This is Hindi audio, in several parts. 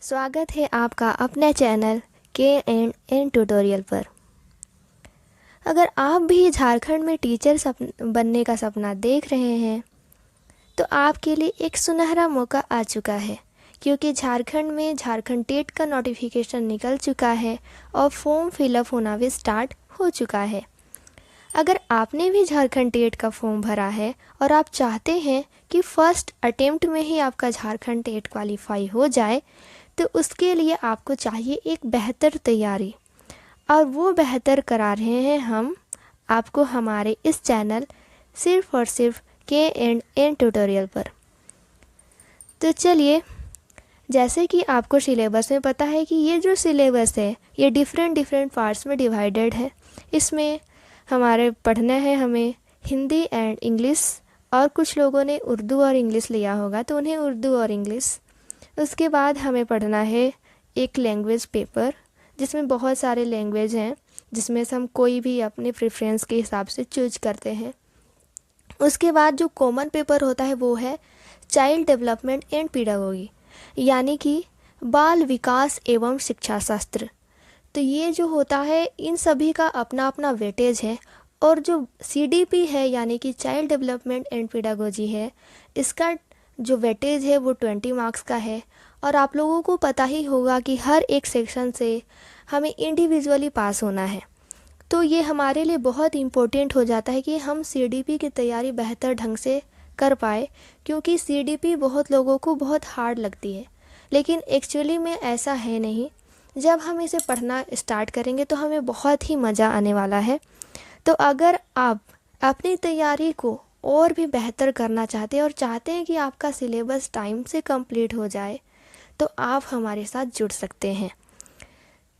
स्वागत है आपका अपने चैनल के एंड ट्यूटोरियल पर। अगर आप भी झारखंड में टीचर बनने का सपना देख रहे हैं तो आपके लिए एक सुनहरा मौका आ चुका है, क्योंकि झारखंड में झारखंड टेट का नोटिफिकेशन निकल चुका है और फॉर्म फिलअप होना भी स्टार्ट हो चुका है। अगर आपने भी झारखंड टेट का फॉर्म भरा है और आप चाहते हैं कि फर्स्ट अटेम्प्ट में ही आपका झारखंड टेट क्वालिफाई हो जाए, तो उसके लिए आपको चाहिए एक बेहतर तैयारी, और वो बेहतर करा रहे हैं हम आपको हमारे इस चैनल सिर्फ और सिर्फ के एंड ट्यूटोरियल पर। तो चलिए, जैसे कि आपको सिलेबस में पता है कि ये जो सिलेबस है ये डिफरेंट पार्ट्स में डिवाइडेड है। इसमें हमारे पढ़ना है हमें हिंदी एंड इंग्लिश, और कुछ लोगों ने उर्दू और इंग्लिश लिया होगा तो उन्हें उर्दू और इंग्लिश। उसके बाद हमें पढ़ना है एक लैंग्वेज पेपर, जिसमें बहुत सारे लैंग्वेज हैं, जिसमें से हम कोई भी अपने प्रेफरेंस के हिसाब से चूज करते हैं। उसके बाद जो कॉमन पेपर होता है वो है चाइल्ड डेवलपमेंट एंड पीडागोगी, यानी कि बाल विकास एवं शिक्षा शास्त्र। तो ये जो होता है इन सभी का अपना अपना वेटेज है, और जो CDP है यानी कि चाइल्ड डेवलपमेंट एंड पीडागोजी है, इसका जो वेटेज है वो 20 मार्क्स का है। और आप लोगों को पता ही होगा कि हर एक सेक्शन से हमें इंडिविजुअली पास होना है, तो ये हमारे लिए बहुत इम्पोर्टेंट हो जाता है कि हम CDP की तैयारी बेहतर ढंग से कर पाए, क्योंकि CDP बहुत लोगों को बहुत हार्ड लगती है, लेकिन एक्चुअली में ऐसा है नहीं। जब हम इसे पढ़ना स्टार्ट करेंगे तो हमें बहुत ही मज़ा आने वाला है। तो अगर आप अपनी तैयारी को और भी बेहतर करना चाहते हैं और चाहते हैं कि आपका सिलेबस टाइम से कंप्लीट हो जाए, तो आप हमारे साथ जुड़ सकते हैं।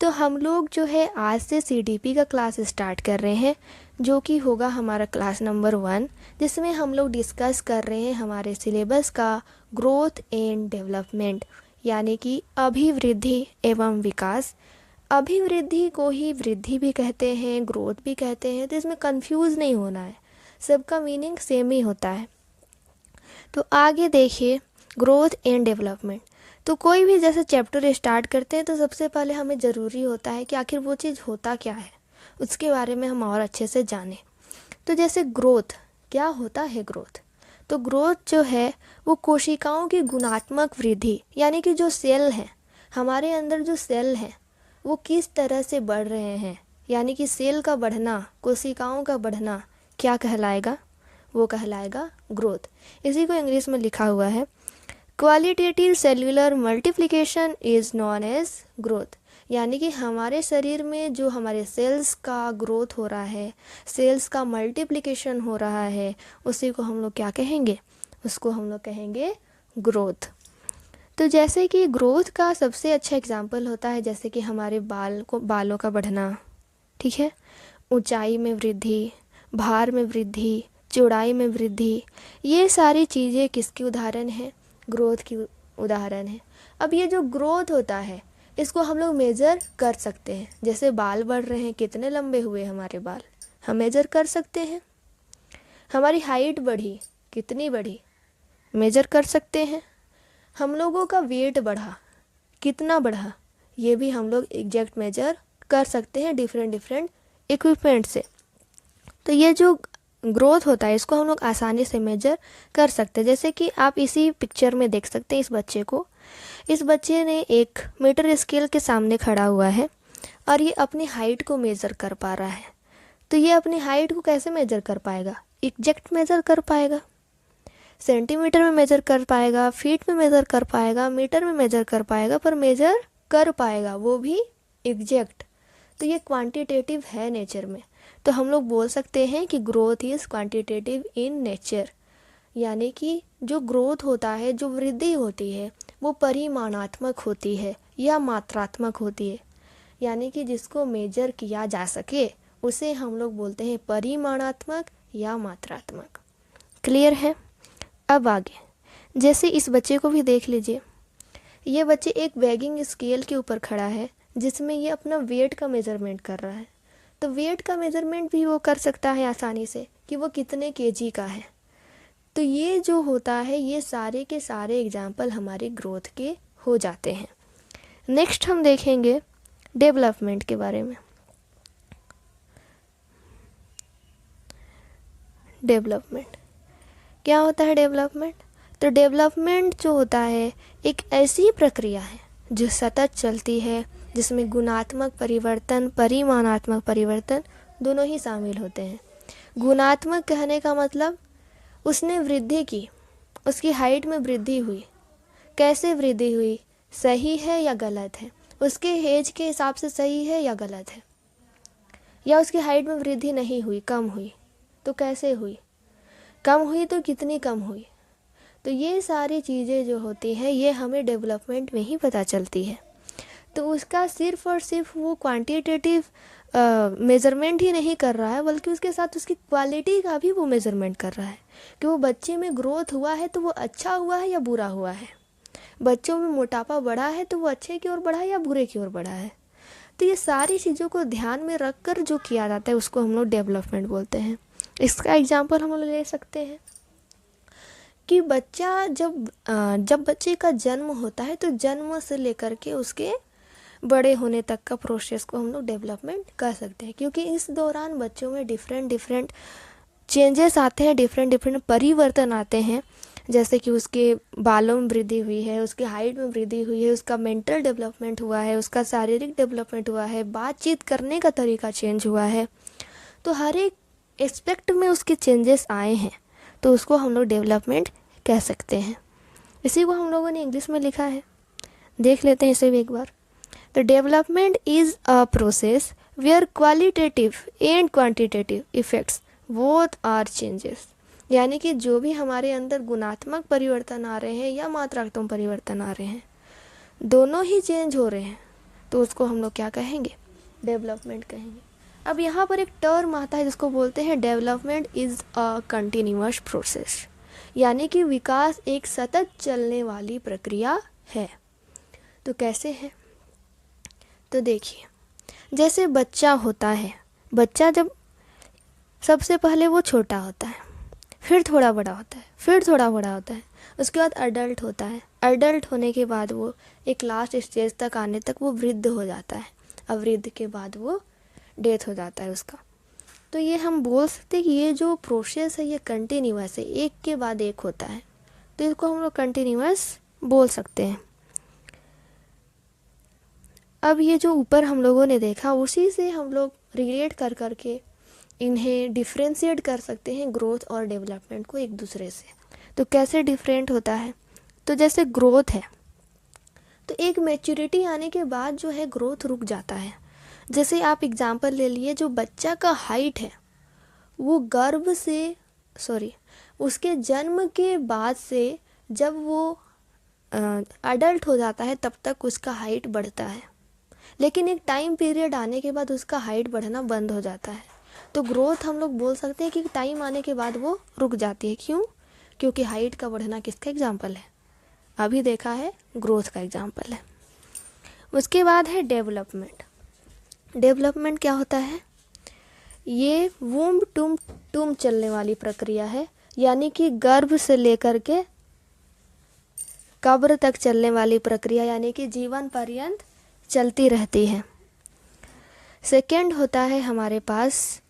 तो हम लोग जो है आज से CDP का क्लास स्टार्ट कर रहे हैं, जो कि होगा हमारा क्लास नंबर 1, जिसमें हम लोग डिस्कस कर रहे हैं हमारे सिलेबस का ग्रोथ एंड डेवलपमेंट, यानी कि अभिवृद्धि एवं विकास। अभिवृद्धि को ही वृद्धि भी कहते हैं, ग्रोथ भी कहते हैं, तो इसमें कंफ्यूज नहीं होना है, सबका मीनिंग सेम ही होता है। तो आगे देखिए, ग्रोथ एंड डेवलपमेंट। तो कोई भी जैसे चैप्टर स्टार्ट करते हैं तो सबसे पहले हमें ज़रूरी होता है कि आखिर वो चीज़ होता क्या है, उसके बारे में हम और अच्छे से जानें। तो जैसे ग्रोथ, क्या होता है ग्रोथ? तो ग्रोथ जो है वो कोशिकाओं की गुणात्मक वृद्धि, यानी कि जो सेल हैं हमारे अंदर, जो सेल हैं वो किस तरह से बढ़ रहे हैं, यानी कि सेल का बढ़ना, कोशिकाओं का बढ़ना क्या कहलाएगा? वो कहलाएगा ग्रोथ। इसी को इंग्लिश में लिखा हुआ है, qualitative cellular multiplication is known as growth, यानी कि हमारे शरीर में जो हमारे सेल्स का ग्रोथ हो रहा है, सेल्स का मल्टीप्लिकेशन हो रहा है, उसी को हम लोग क्या कहेंगे? उसको हम लोग कहेंगे ग्रोथ। तो जैसे कि ग्रोथ का सबसे अच्छा एग्जाम्पल होता है जैसे कि हमारे बालों का बढ़ना, ठीक है, ऊंचाई में वृद्धि, भार में वृद्धि, चौड़ाई में वृद्धि, ये सारी चीज़ें किसकी उदाहरण है? ग्रोथ की उदाहरण है। अब ये जो ग्रोथ होता है इसको हम लोग मेज़र कर सकते हैं। जैसे बाल बढ़ रहे हैं, कितने लंबे हुए हमारे बाल, हम मेज़र कर सकते हैं। हमारी हाइट बढ़ी, कितनी बढ़ी, मेज़र कर सकते हैं। हम लोगों का वेट बढ़ा, कितना बढ़ा, ये भी हम लोग एग्जैक्ट मेजर कर सकते हैं डिफरेंट इक्विपमेंट से। तो ये जो ग्रोथ होता है इसको हम लोग आसानी से मेजर कर सकते हैं। जैसे कि आप इसी पिक्चर में देख सकते हैं इस बच्चे को। इस बच्चे ने 1 मीटर स्केल के सामने खड़ा हुआ है और ये अपनी हाइट को मेज़र कर पा रहा है। तो ये अपनी हाइट को कैसे मेज़र कर पाएगा? एग्जैक्ट मेज़र कर पाएगा, सेंटीमीटर में मेज़र कर पाएगा, फीट में मेज़र कर पाएगा, मीटर में मेज़र कर पाएगा, पर मेज़र कर पाएगा वो भी एग्जैक्ट। तो ये क्वांटिटेटिव है नेचर में। तो हम लोग बोल सकते हैं कि growth is quantitative in nature, यानी कि जो ग्रोथ होता है, जो वृद्धि होती है, वो परिमाणात्मक होती है या मात्रात्मक होती है, यानी कि जिसको मेजर किया जा सके उसे हम लोग बोलते हैं परिमाणात्मक या मात्रात्मक। क्लियर है? अब आगे, जैसे इस बच्चे को भी देख लीजिए। ये बच्चे एक वैगिंग स्केल के ऊपर खड़ा है जिसमें ये अपना वेट का मेज़रमेंट कर रहा है। तो वेट का मेज़रमेंट भी वो कर सकता है आसानी से कि वो कितने केजी का है। तो ये जो होता है ये सारे के सारे एग्जाम्पल हमारे ग्रोथ के हो जाते हैं। नेक्स्ट हम देखेंगे डेवलपमेंट के बारे में। डेवलपमेंट क्या होता है? डेवलपमेंट, तो डेवलपमेंट जो होता है एक ऐसी प्रक्रिया है जो सतत चलती है, जिसमें गुणात्मक परिवर्तन, परिमाणात्मक परिवर्तन दोनों ही शामिल होते हैं। गुणात्मक कहने का मतलब उसने वृद्धि की, उसकी हाइट में वृद्धि हुई। कैसे वृद्धि हुई? सही है या गलत है? उसके एज के हिसाब से सही है या गलत है? या उसकी हाइट में वृद्धि नहीं हुई, कम हुई, तो कैसे हुई? कम हुई तो कितनी कम हुई? तो ये सारी चीज़ें जो होती हैं ये हमें डेवलपमेंट में ही पता चलती है। तो उसका सिर्फ और सिर्फ वो क्वांटिटेटिव मेज़रमेंट ही नहीं कर रहा है, बल्कि उसके साथ उसकी क्वालिटी का भी वो मेज़रमेंट कर रहा है कि वो बच्चे में ग्रोथ हुआ है तो वो अच्छा हुआ है या बुरा हुआ है। बच्चों में मोटापा बढ़ा है तो वो अच्छे की ओर बढ़ा है या बुरे की ओर बढ़ा है। तो ये सारी चीज़ों को ध्यान में रख कर जो किया जाता है उसको हम लोग डेवलपमेंट बोलते हैं। इसका एग्जाम्पल हम लोग ले सकते हैं कि बच्चा जब बच्चे का जन्म होता है तो जन्म से लेकर के उसके बड़े होने तक का प्रोसेस को हम लोग डेवलपमेंट कर सकते हैं, क्योंकि इस दौरान बच्चों में डिफरेंट चेंजेस आते हैं, डिफरेंट परिवर्तन आते हैं। जैसे कि उसके बालों में वृद्धि हुई है, उसकी हाइट में वृद्धि हुई है, उसका मेंटल डेवलपमेंट हुआ है, उसका शारीरिक डेवलपमेंट हुआ है, बातचीत करने का तरीका चेंज हुआ है। तो हर एक एस्पेक्ट में उसके चेंजेस आए हैं, तो उसको हम लोग डेवलपमेंट कह सकते हैं। इसी को हम लोगों ने इंग्लिश में लिखा है, देख लेते हैं इसे भी एक बार। तो development is a process where qualitative and quantitative effects both are changes. यानी कि जो भी हमारे अंदर गुणात्मक परिवर्तन आ रहे हैं या मात्रात्मक परिवर्तन आ रहे हैं, दोनों ही चेंज हो रहे हैं, तो उसको हम लोग क्या कहेंगे? डेवलपमेंट कहेंगे। अब यहाँ पर एक टर्म आता है जिसको बोलते हैं development is a continuous process, यानी कि विकास एक सतत चलने वाली प्रक्रिया है। तो कैसे है? तो देखिए, जैसे बच्चा होता है, बच्चा जब सबसे पहले वो छोटा होता है, फिर थोड़ा बड़ा होता है, फिर थोड़ा बड़ा होता है, उसके बाद अडल्ट होता है। अडल्ट होने के बाद वो एक लास्ट स्टेज तक आने तक वो वृद्ध हो जाता है। अब वृद्ध के बाद वो डेथ हो जाता है उसका। तो ये हम बोल सकते हैं कि ये जो प्रोसेस है ये कंटिन्यूअस है, एक के बाद एक होता है, तो इसको हम लोग कंटिन्यूअस बोल सकते हैं। अब ये जो ऊपर हम लोगों ने देखा उसी से हम लोग रिलेट कर करके इन्हें डिफ्रेंशिएट कर सकते हैं, ग्रोथ और डेवलपमेंट को एक दूसरे से। तो कैसे डिफरेंट होता है? तो जैसे ग्रोथ है, तो एक मैच्योरिटी आने के बाद जो है ग्रोथ रुक जाता है। जैसे आप एग्जांपल ले लिए, जो बच्चा का हाइट है वो गर्भ से उसके जन्म के बाद से जब वो अडल्ट हो जाता है तब तक उसका हाइट बढ़ता है, लेकिन एक टाइम पीरियड आने के बाद उसका हाइट बढ़ना बंद हो जाता है। तो ग्रोथ हम लोग बोल सकते हैं कि टाइम आने के बाद वो रुक जाती है। क्यों? क्योंकि हाइट का बढ़ना किसका एग्जाम्पल है? अभी देखा है, ग्रोथ का एग्जाम्पल है। उसके बाद है डेवलपमेंट। डेवलपमेंट क्या होता है? ये वूम्ब टूम चलने वाली प्रक्रिया है, यानी कि गर्भ से लेकर के कब्र तक चलने वाली प्रक्रिया, यानी कि जीवन पर्यंत चलती रहती है। सेकेंड होता है हमारे पास,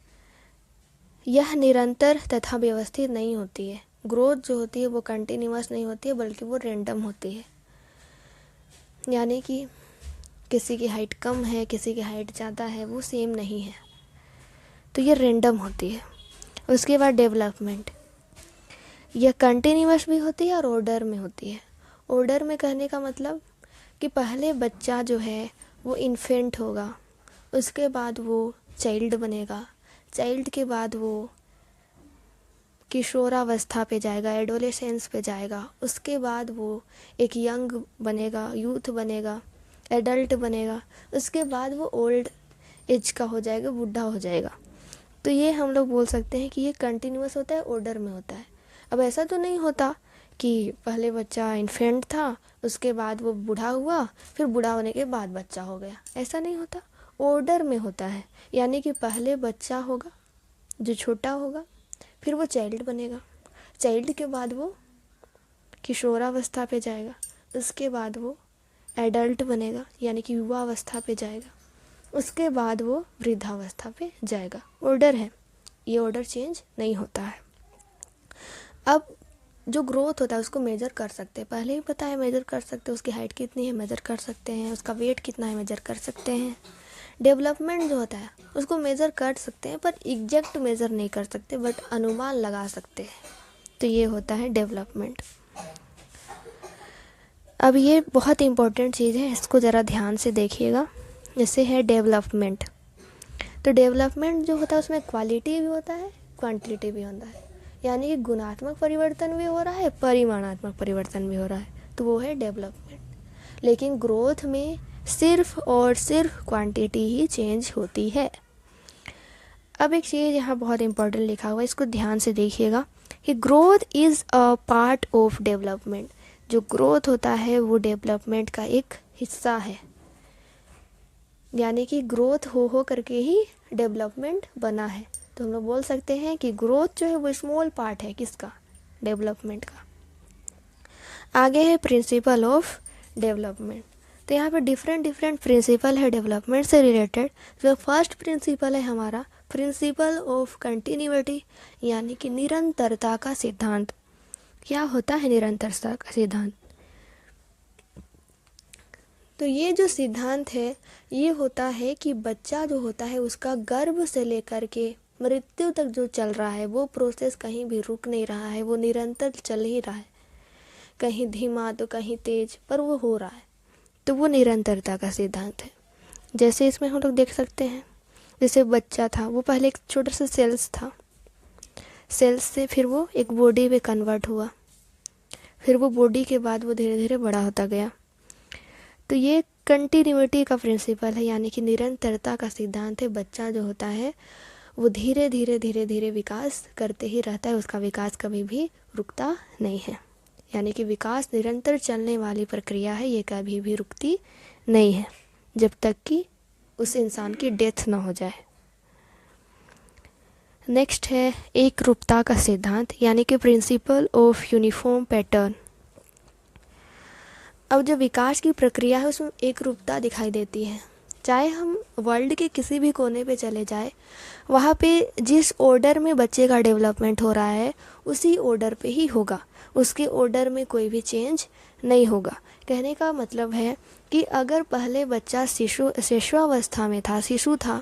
यह निरंतर तथा व्यवस्थित नहीं होती है। ग्रोथ जो होती है वो कंटिन्यूअस नहीं होती है, बल्कि वो रैंडम होती है। यानी कि किसी की हाइट कम है, किसी की हाइट ज़्यादा है, वो सेम नहीं है, तो ये रैंडम होती है। उसके बाद डेवलपमेंट, यह कंटिन्यूअस भी होती है और ऑर्डर में होती है। ऑर्डर में कहने का मतलब कि पहले बच्चा जो है वो इन्फेंट होगा, उसके बाद वो चाइल्ड बनेगा, चाइल्ड के बाद वो किशोरावस्था पे जाएगा, एडोलेसेंस पे जाएगा, उसके बाद वो एक यंग बनेगा, यूथ बनेगा, एडल्ट बनेगा, उसके बाद वो ओल्ड एज का हो जाएगा, बूढ़ा हो जाएगा। तो ये हम लोग बोल सकते हैं कि ये कंटिन्यूअस होता है, ऑर्डर में होता है। अब ऐसा तो नहीं होता कि पहले बच्चा इन्फेंट था, उसके बाद वो बूढ़ा हुआ, फिर बूढ़ा होने के बाद बच्चा हो गया, ऐसा नहीं होता। ऑर्डर में होता है, यानी कि पहले बच्चा होगा जो छोटा होगा, फिर वो चाइल्ड बनेगा, चाइल्ड के बाद वो किशोरावस्था पे जाएगा, उसके बाद वो एडल्ट बनेगा यानी कि युवा अवस्था पे जाएगा, उसके बाद वो वृद्धावस्था पे जाएगा। ऑर्डर है, ये ऑर्डर चेंज नहीं होता है। अब जो ग्रोथ होता है उसको मेजर कर सकते हैं, पहले ही पता है मेजर कर सकते हैं, उसकी हाइट कितनी है मेजर कर सकते हैं, उसका वेट कितना है मेजर कर सकते हैं। डेवलपमेंट जो होता है उसको मेज़र कर सकते हैं पर एग्जैक्ट मेज़र नहीं कर सकते, बट अनुमान लगा सकते हैं। तो ये होता है डेवलपमेंट। अब ये बहुत इम्पोर्टेंट चीज़ है, इसको ज़रा ध्यान से देखिएगा। जैसे है डेवलपमेंट, तो डेवलपमेंट जो होता है उसमें क्वालिटी भी होता है, क्वांटिटी भी होता है, यानी कि गुणात्मक परिवर्तन भी हो रहा है, परिमाणात्मक परिवर्तन भी हो रहा है, तो वो है डेवलपमेंट। लेकिन ग्रोथ में सिर्फ और सिर्फ क्वांटिटी ही चेंज होती है। अब एक चीज़ यहाँ बहुत इम्पोर्टेंट लिखा हुआ है, इसको ध्यान से देखिएगा कि growth is a part of development. जो ग्रोथ होता है वो डेवलपमेंट का एक हिस्सा है, यानी कि ग्रोथ हो करके ही डेवलपमेंट बना है। तो हम लोग बोल सकते हैं कि ग्रोथ जो है वो स्मॉल पार्ट है किसका, डेवलपमेंट का। आगे है प्रिंसिपल ऑफ डेवलपमेंट। तो यहाँ पे डिफरेंट प्रिंसिपल है डेवलपमेंट से रिलेटेड। जो फर्स्ट प्रिंसिपल है हमारा प्रिंसिपल ऑफ कंटिन्यूटी, यानी कि निरंतरता का सिद्धांत। क्या होता है निरंतरता का सिद्धांत? तो ये जो सिद्धांत है ये होता है कि बच्चा जो होता है उसका गर्भ से लेकर के मृत्यु तक जो चल रहा है वो प्रोसेस कहीं भी रुक नहीं रहा है, वो निरंतर चल ही रहा है, कहीं धीमा तो कहीं तेज, पर वो हो रहा है। तो वो निरंतरता का सिद्धांत है। जैसे इसमें हम लोग देख सकते हैं, जैसे बच्चा था वो पहले एक छोटा सा सेल्स था, सेल्स से फिर वो एक बॉडी में कन्वर्ट हुआ, फिर वो बॉडी के बाद वो धीरे धीरे बड़ा होता गया। तो ये कंटिन्यूटी का प्रिंसिपल है, यानी कि निरंतरता का सिद्धांत है। बच्चा जो होता है वो धीरे धीरे विकास करते ही रहता है, उसका विकास कभी भी रुकता नहीं है, यानी कि विकास निरंतर चलने वाली प्रक्रिया है, ये कभी भी रुकती नहीं है जब तक कि उस इंसान की डेथ ना हो जाए। नेक्स्ट है एक रूपता का सिद्धांत, यानी कि प्रिंसिपल ऑफ यूनिफॉर्म पैटर्न। अब जो विकास की प्रक्रिया है उसमें एक रूपता दिखाई देती है। चाहे हम वर्ल्ड के किसी भी कोने पे चले जाए, वहाँ पे जिस ऑर्डर में बच्चे का डेवलपमेंट हो रहा है उसी ऑर्डर पे ही होगा, उसके ऑर्डर में कोई भी चेंज नहीं होगा। कहने का मतलब है कि अगर पहले बच्चा शिशुअवस्था में था, शिशु था,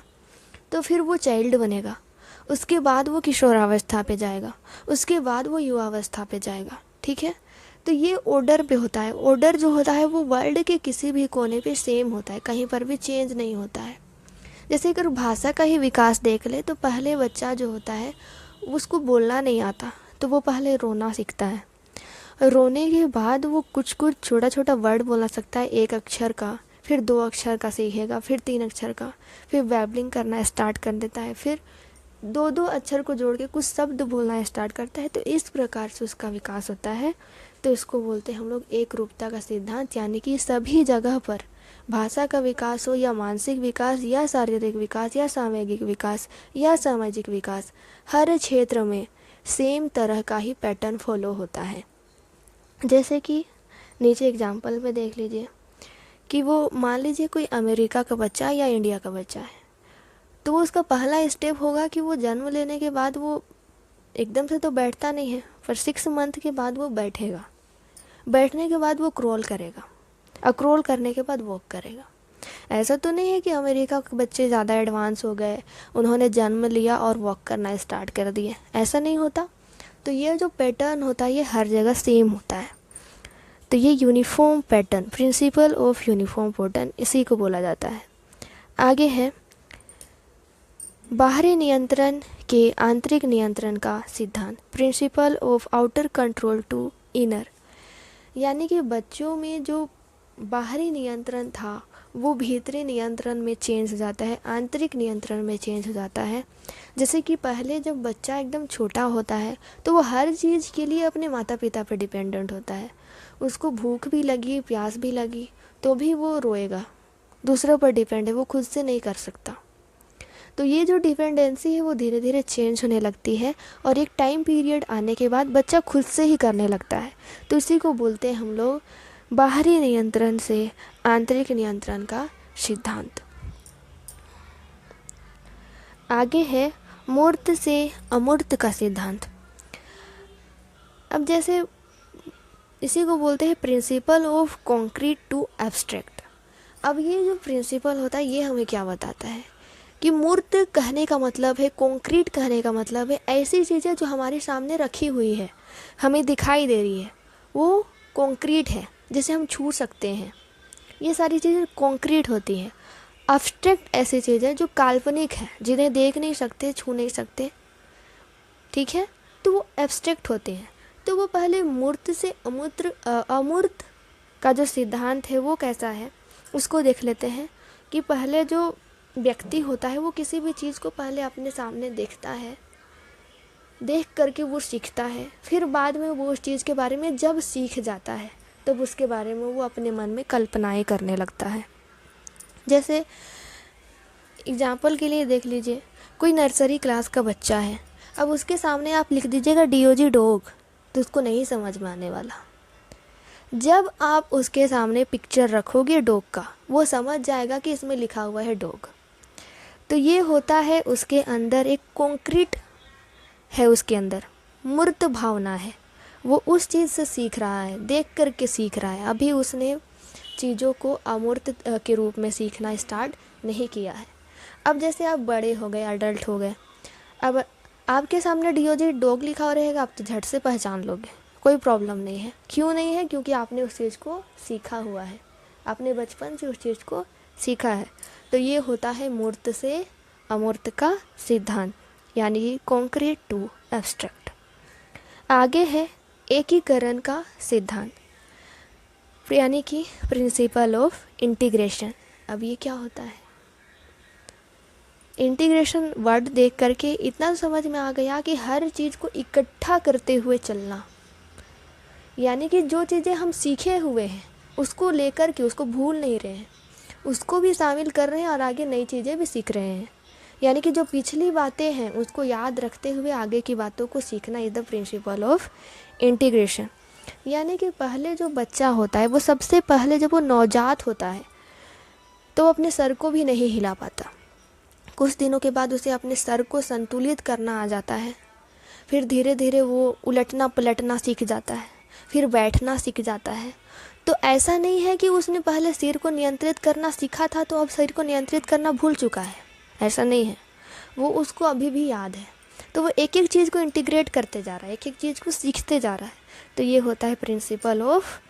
तो फिर वो चाइल्ड बनेगा, उसके बाद वो किशोरावस्था पे जाएगा, उसके बाद वो युवावस्था पे जाएगा। ठीक है, तो ये ऑर्डर पे होता है। ऑर्डर जो होता है वो वर्ल्ड के किसी भी कोने पे सेम होता है, कहीं पर भी चेंज नहीं होता है। जैसे अगर भाषा का ही विकास देख ले तो पहले बच्चा जो होता है उसको बोलना नहीं आता, तो वो पहले रोना सीखता है, रोने के बाद वो कुछ छोटा छोटा वर्ड बोलना सकता है, एक अक्षर का, फिर 2 अक्षर का सीखेगा, फिर 3 अक्षर का, फिर बैबलिंग करना स्टार्ट कर देता है, फिर 2 अक्षर को जोड़ के कुछ शब्द बोलना स्टार्ट करता है। तो इस प्रकार से उसका विकास होता है। तो इसको बोलते हैं हम लोग एक रूपता का सिद्धांत, यानी कि सभी जगह पर भाषा का विकास हो या मानसिक विकास या शारीरिक विकास या सामूहिक विकास या सामाजिक विकास, हर क्षेत्र में सेम तरह का ही पैटर्न फॉलो होता है। जैसे कि नीचे एग्जाम्पल में देख लीजिए कि वो मान लीजिए कोई अमेरिका का बच्चा या इंडिया का बच्चा है, तो वो उसका पहला स्टेप होगा कि वो जन्म लेने के बाद वो एकदम से तो बैठता नहीं है, पर 6 मंथ के बाद वो बैठेगा, बैठने के बाद वो क्रॉल करेगा और क्रॉल करने के बाद वॉक करेगा। ऐसा तो नहीं है कि अमेरिका के बच्चे ज़्यादा एडवांस हो गए, उन्होंने जन्म लिया और वॉक करना स्टार्ट कर दिए, ऐसा नहीं होता। तो ये जो पैटर्न होता है ये हर जगह सेम होता है। तो ये uniform pattern, principle of uniform pattern, इसी को बोला जाता है। आगे है बाहरी नियंत्रण के आंतरिक नियंत्रण का सिद्धांत, principle of outer control to inner, यानी कि बच्चों में जो बाहरी नियंत्रण था वो भीतरी नियंत्रण में चेंज हो जाता है, आंतरिक नियंत्रण में चेंज हो जाता है। जैसे कि पहले जब बच्चा एकदम छोटा होता है तो वो हर चीज़ के लिए अपने माता पिता पर डिपेंडेंट होता है, उसको भूख भी लगी, प्यास भी लगी तो भी वो रोएगा, दूसरों पर डिपेंड है, वो खुद से नहीं कर सकता। तो ये जो डिपेंडेंसी है वो धीरे धीरे चेंज होने लगती है और एक टाइम पीरियड आने के बाद बच्चा खुद से ही करने लगता है। तो इसी को बोलते हैं हम लोग बाहरी नियंत्रण से आंतरिक नियंत्रण का सिद्धांत। आगे है मूर्त से अमूर्त का सिद्धांत। अब जैसे इसी को बोलते हैं principle of concrete to abstract. अब ये जो प्रिंसिपल होता है ये हमें क्या बताता है कि मूर्त कहने का मतलब है, कॉन्क्रीट कहने का मतलब है ऐसी चीज़ें जो हमारे सामने रखी हुई है, हमें दिखाई दे रही है, वो कॉन्क्रीट है, जिसे हम छू सकते हैं। ये सारी चीज़ें कॉन्क्रीट होती हैं। एब्स्ट्रैक्ट ऐसी चीज़ें जो काल्पनिक है, जिन्हें देख नहीं सकते, छू नहीं सकते, ठीक है, तो वो एब्स्ट्रैक्ट होते हैं। तो वो पहले मूर्त से अमूर्त का जो सिद्धांत है वो कैसा है उसको देख लेते हैं। कि पहले जो व्यक्ति होता है वो किसी भी चीज़ को पहले अपने सामने देखता है, देख करके वो सीखता है, फिर बाद में वो उस चीज़ के बारे में जब सीख जाता है तब उसके बारे में वो अपने मन में कल्पनाएं करने लगता है। जैसे एग्जाम्पल के लिए देख लीजिए, कोई नर्सरी क्लास का बच्चा है, अब उसके सामने आप लिख दीजिएगा DOG डॉग, तो उसको नहीं समझ में आने वाला। जब आप उसके सामने पिक्चर रखोगे डॉग का, वो समझ जाएगा कि इसमें लिखा हुआ है डॉग। तो ये होता है उसके अंदर एक कॉन्क्रीट है, उसके अंदर मूर्त भावना है, वो उस चीज़ से सीख रहा है, देख करके सीख रहा है। अभी उसने चीज़ों को अमूर्त के रूप में सीखना स्टार्ट नहीं किया है। अब जैसे आप बड़े हो गए, अडल्ट हो गए, अब आपके सामने DOG डॉग लिखा हो रहेगा, आप तो झट से पहचान लोगे, कोई प्रॉब्लम नहीं है। क्यों नहीं है? क्योंकि आपने उस चीज़ को सीखा हुआ है, आपने बचपन से उस चीज़ को सीखा है। तो ये होता है मूर्त से अमूर्त का सिद्धांत, यानी कॉन्क्रीट टू एब्स्ट्रैक्ट। आगे है एकीकरण का सिद्धांत, यानी कि प्रिंसिपल ऑफ इंटीग्रेशन। अब ये क्या होता है? इंटीग्रेशन वर्ड देख करके इतना समझ में आ गया कि हर चीज़ को इकट्ठा करते हुए चलना, यानी कि जो चीज़ें हम सीखे हुए हैं उसको लेकर के उसको भूल नहीं रहे हैं, उसको भी शामिल कर रहे हैं और आगे नई चीज़ें भी सीख रहे हैं। यानी कि जो पिछली बातें हैं उसको याद रखते हुए आगे की बातों को सीखना is the principle of integration. यानी कि पहले जो बच्चा होता है वो सबसे पहले जब वो नवजात होता है तो वो अपने सर को भी नहीं हिला पाता। कुछ दिनों के बाद उसे अपने सर को संतुलित करना आ जाता है, फिर धीरे धीरे वो उलटना पलटना सीख जाता है, फिर बैठना सीख जाता है। तो ऐसा नहीं है कि उसने पहले सिर को नियंत्रित करना सीखा था तो अब सिर को नियंत्रित करना भूल चुका है, ऐसा नहीं है, वो उसको अभी भी याद है। तो वो एक एक चीज़ को इंटीग्रेट करते जा रहा है, एक एक चीज़ को सीखते जा रहा है। तो ये होता है प्रिंसिपल ऑफ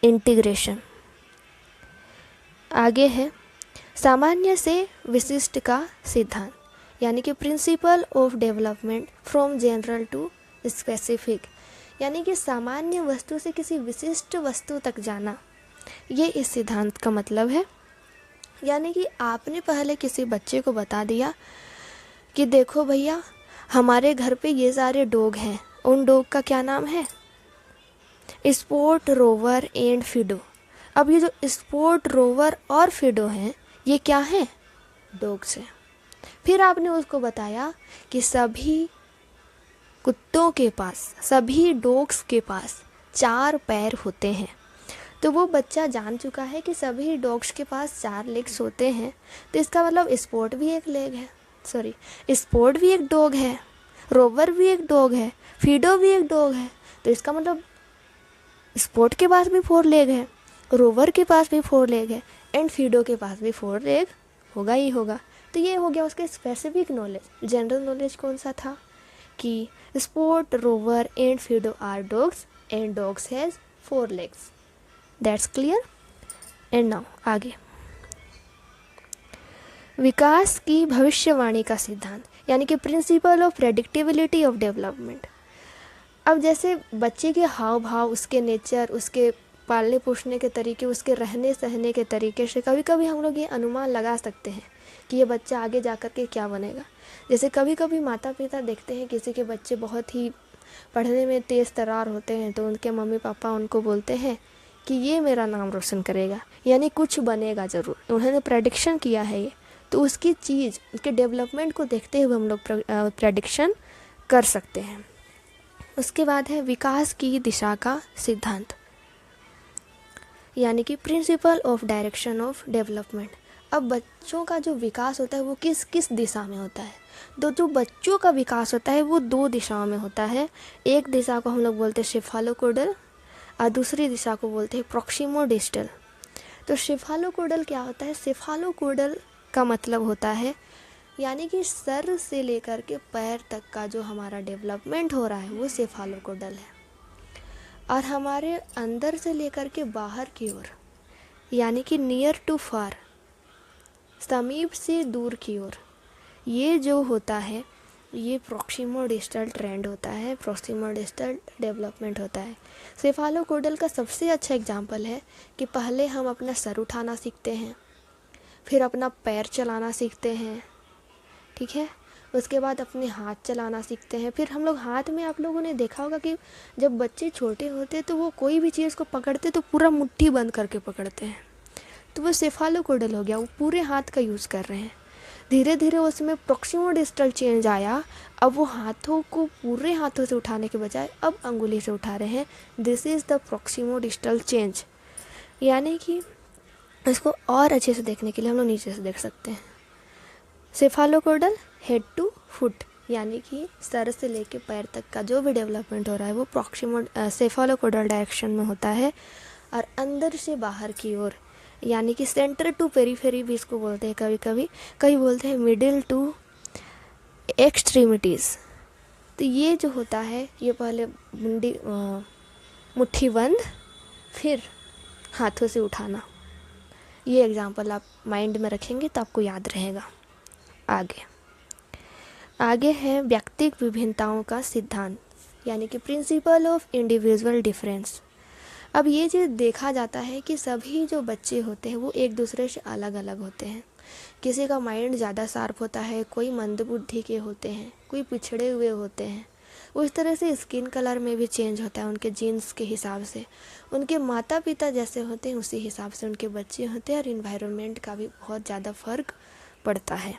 इंटीग्रेशन। आगे है सामान्य से विशिष्ट का सिद्धांत, यानी कि principle of development from general to specific, यानी कि सामान्य वस्तु से किसी विशिष्ट वस्तु तक जाना, ये इस सिद्धांत का मतलब है। यानी कि आपने पहले किसी बच्चे को बता दिया कि देखो भैया हमारे घर पे ये सारे डॉग हैं, उन डॉग का क्या नाम है? Spot, rover and Fido. अब ये जो स्पॉट, रोवर और फिडो हैं ये क्या है? डॉग्स हैं। फिर आपने उसको बताया कि सभी कुत्तों के पास, सभी डॉग्स के पास 4 पैर होते हैं। तो वो बच्चा जान चुका है कि सभी डॉग्स के पास 4 लेग्स होते हैं। तो इसका मतलब स्पॉट भी एक लेग है, स्पॉट भी एक डॉग है, रोवर भी एक डॉग है, फिडो भी एक डॉग है। तो इसका मतलब स्पॉट के पास भी 4 लेग है, रोवर के पास भी 4 लेग है एंड फिडो के पास भी 4 लेग होगा ही होगा। तो ये हो गया उसके स्पेसिफिक नॉलेज। जनरल नॉलेज कौन सा था कि spot, rover and Fido are dogs and dogs has 4 legs. That's clear. And now आगे विकास की भविष्यवाणी का सिद्धांत, यानी कि principle of predictability of development. अब जैसे बच्चे के हाव भाव, उसके नेचर, उसके पालने पोषने के तरीके, उसके रहने सहने के तरीके से कभी कभी हम लोग ये अनुमान लगा सकते हैं कि ये बच्चा आगे जा कर के क्या बनेगा। जैसे कभी कभी माता पिता देखते हैं किसी के बच्चे बहुत ही पढ़ने में तेज़ तर्रार होते हैं तो उनके मम्मी पापा उनको बोलते हैं कि ये मेरा नाम रोशन करेगा, यानी कुछ बनेगा ज़रूर, उन्होंने प्रेडिक्शन किया है ये। तो उसकी चीज़, उसके डेवलपमेंट को देखते हुए हम लोग प्रेडिक्शन कर सकते हैं। उसके बाद है विकास की दिशा का सिद्धांत, यानी कि principle of direction of development. अब बच्चों का जो विकास होता है वो किस किस दिशा में होता है? जो बच्चों का विकास होता है वो 2 दिशाओं में होता है। एक दिशा को हम लोग बोलते हैं सेफालोकोडल और दूसरी दिशा को बोलते हैं प्रॉक्सिमो डिस्टल। तो सेफालोकोडल क्या होता है? सेफालोकोडल का मतलब होता है यानी कि सर से लेकर के पैर तक का जो हमारा डेवलपमेंट हो रहा है वो सेफालोकोडल है। और हमारे अंदर से लेकर के बाहर की ओर यानी कि नियर टू फार, समीप से दूर की ओर, ये जो होता है ये प्रॉक्सिमो डिस्टल ट्रेंड होता है, प्रॉक्सिमो डिस्टल डेवलपमेंट होता है। सेफालोकोडल का सबसे अच्छा एग्जाम्पल है कि पहले हम अपना सर उठाना सीखते हैं, फिर अपना पैर चलाना सीखते हैं, ठीक है, उसके बाद अपने हाथ चलाना सीखते हैं। फिर हम लोग हाथ में, आप लोगों ने देखा होगा कि जब बच्चे छोटे होते तो वो कोई भी चीज़ को पकड़ते तो पूरा मुट्ठी बंद करके पकड़ते हैं, तो वो सेफालोकोडल हो गया, वो पूरे हाथ का यूज़ कर रहे हैं। धीरे धीरे उसमें प्रॉक्सिमो डिस्टल चेंज आया, अब वो हाथों को पूरे हाथों से उठाने के बजाय अब अंगुली से उठा रहे हैं। This is the proximo distal change. यानी कि इसको और अच्छे से देखने के लिए हम लोग नीचे से देख सकते हैं। सेफालोकोडल हेड टू फुट, यानी कि सर से लेके पैर तक का जो भी डेवलपमेंट हो रहा है वो प्रॉक्सिमो सेफालोकोडल डायरेक्शन में होता है। और अंदर से बाहर की ओर यानी कि सेंटर टू पेरीफेरी भी इसको बोलते हैं, कभी कभी कई बोलते हैं मिडिल टू एक्सट्रीमिटीज़। तो ये जो होता है ये पहले मुट्ठी बंद, फिर हाथों से उठाना। ये एग्जाम्पल आप माइंड में रखेंगे तो आपको याद रहेगा। आगे है व्यक्तिगत विभिन्नताओं का सिद्धांत, यानी कि प्रिंसिपल ऑफ इंडिविजुअल डिफरेंस। अब ये चीज़ देखा जाता है कि सभी जो बच्चे होते हैं वो एक दूसरे से अलग अलग होते हैं। किसी का माइंड ज़्यादा शार्प होता है, कोई मंदबुद्धि के होते हैं, कोई पिछड़े हुए होते हैं। उस तरह से स्किन कलर में भी चेंज होता है उनके जीन्स के हिसाब से, उनके माता पिता जैसे होते हैं उसी हिसाब से उनके बच्चे होते हैं, और इन्वायरमेंट का भी बहुत ज़्यादा फ़र्क पड़ता है।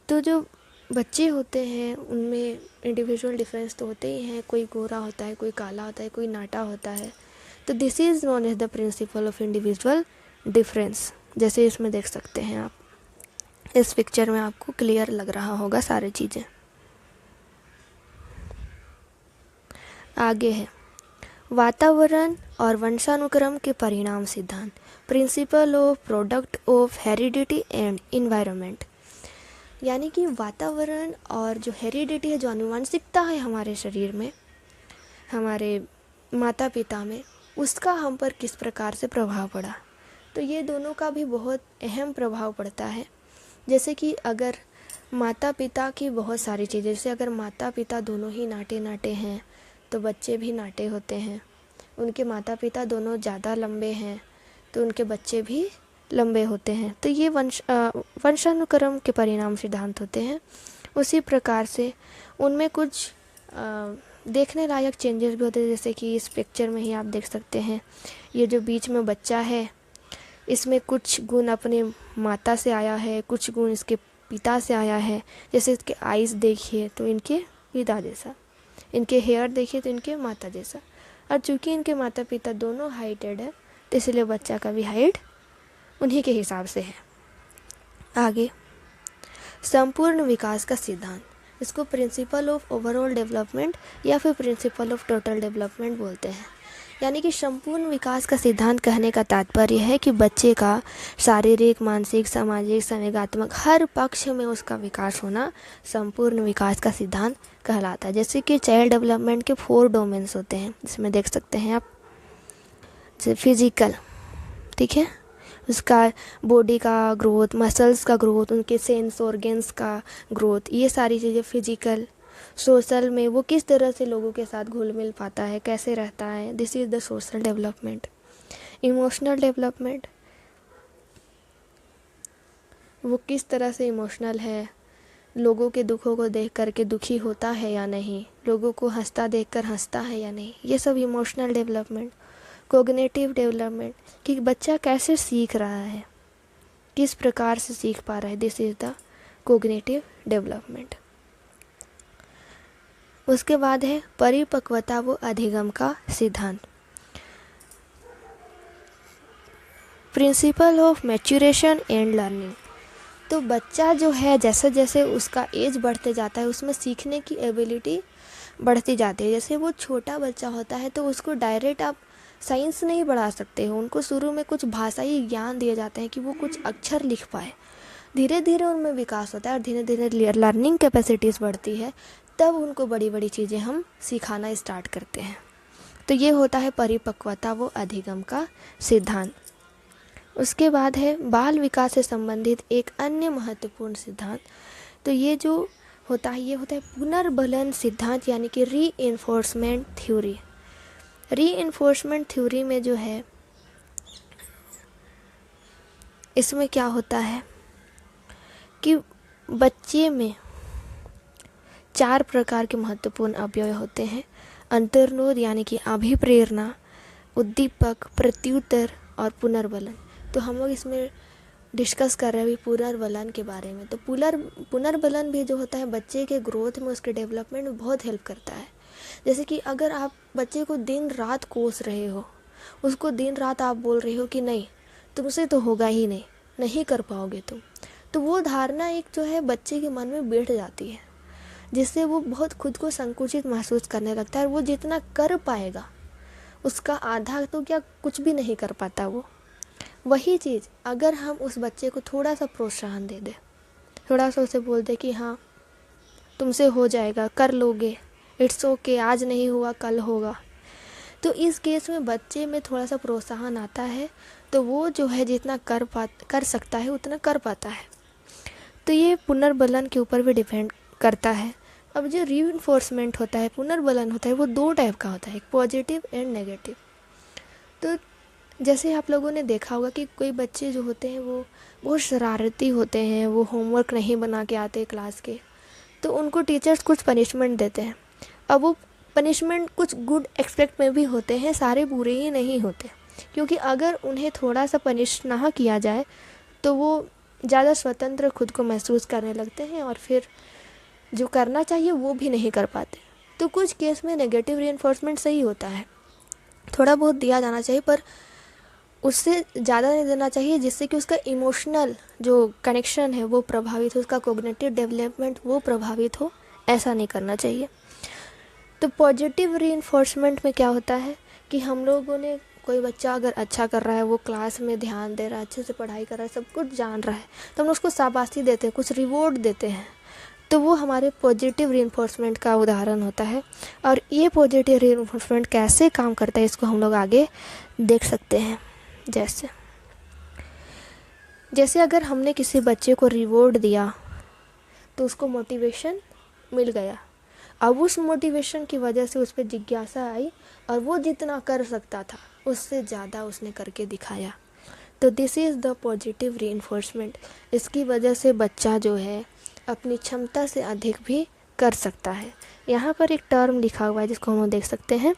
तो जो बच्चे होते हैं उनमें इंडिविजुअल डिफरेंस तो होते ही हैं, कोई गोरा होता है, कोई काला होता है, कोई नाटा होता है। तो this is known as the principle of individual difference. जैसे इसमें देख सकते हैं आप, इस पिक्चर में आपको क्लियर लग रहा होगा सारी चीज़ें। आगे है वातावरण और वंशानुक्रम के परिणाम सिद्धांत, principle of product of heredity and environment. यानी कि वातावरण और जो हेरिडिटी है, जो आनुवंशिकता है हमारे शरीर में, हमारे माता पिता में, उसका हम पर किस प्रकार से प्रभाव पड़ा। तो ये दोनों का भी बहुत अहम प्रभाव पड़ता है। जैसे कि अगर माता पिता की बहुत सारी चीज़ें, जैसे अगर माता पिता दोनों ही नाटे नाटे हैं तो बच्चे भी नाटे होते हैं। उनके माता पिता दोनों ज़्यादा लंबे हैं तो उनके बच्चे भी लंबे होते हैं। तो ये वंशानुक्रम के परिणाम सिद्धांत होते हैं। उसी प्रकार से उनमें कुछ देखने लायक चेंजेस भी होते हैं, जैसे कि इस पिक्चर में ही आप देख सकते हैं, ये जो बीच में बच्चा है इसमें कुछ गुण अपने माता से आया है, कुछ गुण इसके पिता से आया है। जैसे इसके आइज़ देखिए तो इनके पिता जैसा, इनके हेयर देखिए तो इनके माता जैसा। और चूँकि इनके माता पिता दोनों हाइटेड है तो इसलिए बच्चा का भी हाइट उन्हीं के हिसाब से है। आगे संपूर्ण विकास का सिद्धांत, इसको प्रिंसिपल ऑफ ओवरऑल डेवलपमेंट या फिर प्रिंसिपल ऑफ टोटल डेवलपमेंट बोलते हैं। यानी कि संपूर्ण विकास का सिद्धांत कहने का तात्पर्य है कि बच्चे का शारीरिक, मानसिक, सामाजिक, संवेगात्मक हर पक्ष में उसका विकास होना संपूर्ण विकास का सिद्धांत कहलाता है। जैसे कि चाइल्ड डेवलपमेंट के 4 डोमेन्स होते हैं, इसमें देख सकते हैं आप। जैसे फिजिकल, ठीक है, उसका बॉडी का ग्रोथ, मसल्स का ग्रोथ, उनके सेंस ऑर्गन्स का ग्रोथ, ये सारी चीज़ें फिजिकल। सोशल में वो किस तरह से लोगों के साथ घुल मिल पाता है, कैसे रहता है, this is the social development. Emotional development, वो किस तरह से इमोशनल है, लोगों के दुखों को देख करके दुखी होता है या नहीं, लोगों को हंसता देखकर हंसता है या नहीं, ये सब इमोशनल डेवलपमेंट। कोग्निटिव डेवलपमेंट, कि बच्चा कैसे सीख रहा है, किस प्रकार से सीख पा रहा है, this is the cognitive development. उसके बाद है परिपक्वता व अधिगम का सिद्धांत। Principle of maturation and learning. तो बच्चा जो है जैसे जैसे उसका एज बढ़ते जाता है उसमें सीखने की एबिलिटी बढ़ती जाती है। जैसे वो छोटा बच्चा होता है तो उसको डायरेक्ट आप साइंस नहीं पढ़ा सकते हो, उनको शुरू में कुछ भाषाई ज्ञान दिए जाते हैं कि वो कुछ अक्षर लिख पाए। धीरे धीरे उनमें विकास होता है और धीरे धीरे लर्निंग कैपेसिटीज़ बढ़ती है, तब उनको बड़ी बड़ी चीज़ें हम सिखाना स्टार्ट करते हैं। तो ये होता है परिपक्वता व अधिगम का सिद्धांत। उसके बाद है बाल विकास से संबंधित एक अन्य महत्वपूर्ण सिद्धांत। तो ये जो होता है ये होता है पुनर्बलन सिद्धांत, यानी कि रीइंफोर्समेंट थ्योरी। रीइंफोर्समेंट थ्योरी में जो है इसमें क्या होता है कि बच्चे में 4 प्रकार के महत्वपूर्ण अवयव होते हैं। अंतर्नोद यानी कि अभिप्रेरणा, उद्दीपक, प्रत्युत्तर और पुनर्बलन। तो हम लोग इसमें डिस्कस कर रहे हैं अभी पुनर्बलन के बारे में। तो पुनर्बलन भी जो होता है बच्चे के ग्रोथ में, उसके डेवलपमेंट में बहुत हेल्प करता है। जैसे कि अगर आप बच्चे को दिन रात कोस रहे हो, उसको दिन रात आप बोल रहे हो कि नहीं तुमसे तो होगा ही नहीं, नहीं कर पाओगे तुम, तो वो धारणा एक जो है बच्चे के मन में बैठ जाती है, जिससे वो बहुत खुद को संकुचित महसूस करने लगता है। और वो जितना कर पाएगा उसका आधा तो क्या कुछ भी नहीं कर पाता वो। वही चीज़ अगर हम उस बच्चे को थोड़ा सा प्रोत्साहन दे दें, थोड़ा सा उसे बोल दे कि हाँ तुमसे हो जाएगा, कर लोगे, इट्स ओके, आज नहीं हुआ कल होगा, तो इस केस में बच्चे में थोड़ा सा प्रोत्साहन आता है, तो वो जो है जितना कर सकता है उतना कर पाता है। तो ये पुनर्बलन के ऊपर भी डिपेंड करता है। अब जो रीइंफोर्समेंट होता है, पुनर्बलन होता है, वो 2 टाइप का होता है, एक पॉजिटिव एंड नेगेटिव। तो जैसे आप लोगों ने देखा होगा कि कोई बच्चे जो होते हैं वो बहुत शरारती होते हैं, वो होमवर्क नहीं बना के आते क्लास के, तो उनको टीचर्स कुछ पनिशमेंट देते हैं। अब वो पनिशमेंट कुछ गुड एक्सपेक्ट में भी होते हैं, सारे बुरे ही नहीं होते, क्योंकि अगर उन्हें थोड़ा सा पनिश ना किया जाए तो वो ज़्यादा स्वतंत्र खुद को महसूस करने लगते हैं और फिर जो करना चाहिए वो भी नहीं कर पाते। तो कुछ केस में नेगेटिव रीइंफोर्समेंट सही होता है, थोड़ा बहुत दिया जाना चाहिए, पर उससे ज़्यादा नहीं देना चाहिए जिससे कि उसका इमोशनल जो कनेक्शन है वो प्रभावित हो, उसका कॉग्निटिव डेवलपमेंट वो प्रभावित हो, ऐसा नहीं करना चाहिए। तो पॉजिटिव रीइंफोर्समेंट में क्या होता है कि हम लोगों ने, कोई बच्चा अगर अच्छा कर रहा है, वो क्लास में ध्यान दे रहा है, अच्छे से पढ़ाई कर रहा है, सब कुछ जान रहा है, तो हम उसको शाबाशी देते हैं, कुछ रिवॉर्ड देते हैं, तो वो हमारे पॉजिटिव रीइंफोर्समेंट का उदाहरण होता है। और ये पॉजिटिव रीइंफोर्समेंट कैसे काम करता है इसको हम लोग आगे देख सकते हैं। जैसे अगर हमने किसी बच्चे को रिवॉर्ड दिया तो उसको मोटिवेशन मिल गया, अब उस मोटिवेशन की वजह से उस पर जिज्ञासा आई और वो जितना कर सकता था उससे ज़्यादा उसने करके दिखाया। तो this is the positive reinforcement. इसकी वजह से बच्चा जो है अपनी क्षमता से अधिक भी कर सकता है। यहाँ पर एक टर्म लिखा हुआ है जिसको हम देख सकते हैं,